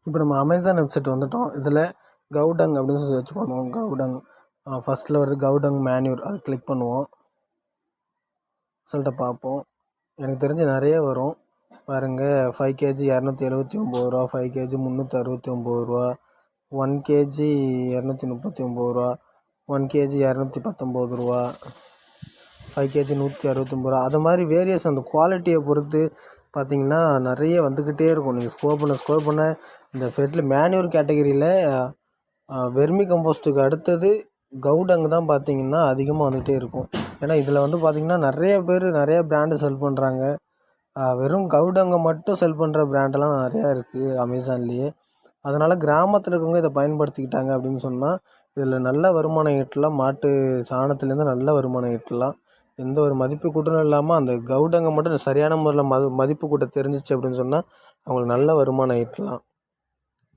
இப்போ நம்ம Amazon website வந்துட்டோம். இதில் கவுடங் அப்படின்னு சொல்லி சர்ச் பண்ணுவோம். கவுடங் ஃபஸ்ட்டில் வருது கவுடங் மேன்யூர், அதை கிளிக் பண்ணுவோம். ரிசல்ட்டை பார்ப்போம். எனக்கு தெரிஞ்சு நிறைய வரும் பாருங்கள். 5 கேஜி 279 ரூபா, 5 கேஜி 369 ரூபா, 1 கேஜி 239 ரூபா, 1 கேஜி 219 ரூபா, 5 கேஜி 169 ரூபா. அது மாதிரி வேரியஸ் அந்த குவாலிட்டியை பொறுத்து பார்த்திங்கன்னா நிறைய வந்துக்கிட்டே இருக்கும். நீங்கள் ஸ்கோர் பண்ண இந்த ஃபெட்டில் மேன்யூர் கேட்டகரியில் வெர்மி கம்போஸ்ட்டுக்கு அடுத்தது கவுடங் தான் பார்த்திங்கன்னா அதிகமாக வந்துகிட்டே இருக்கும். ஏன்னா இதில் வந்து பார்த்திங்கன்னா நிறைய பேர் நிறைய பிராண்டு செல் பண்ணுறாங்க. வெறும் கவுடங்கை மட்டும் செல் பண்ணுற பிராண்டெல்லாம் நிறையா இருக்குது அமேசான்லேயே. அதனால் கிராமத்தில் இருக்கவங்க இதை பயன்படுத்திக்கிட்டாங்க அப்படின்னு சொன்னால் இதில் நல்ல வருமானம் ஈட்டலாம். மாட்டு சாணத்துலேருந்து நல்ல வருமானம் ஈட்டலாம். எந்த ஒரு மதிப்பு கூட்டலும் இல்லாமல் அந்த கவுடங்கை மட்டும் சரியான முறையில் மதிப்பு கூட்ட தெரிஞ்சிச்சு அப்படின்னு சொன்னால் அவங்களுக்கு நல்ல வருமானம் ஈட்டலாம்.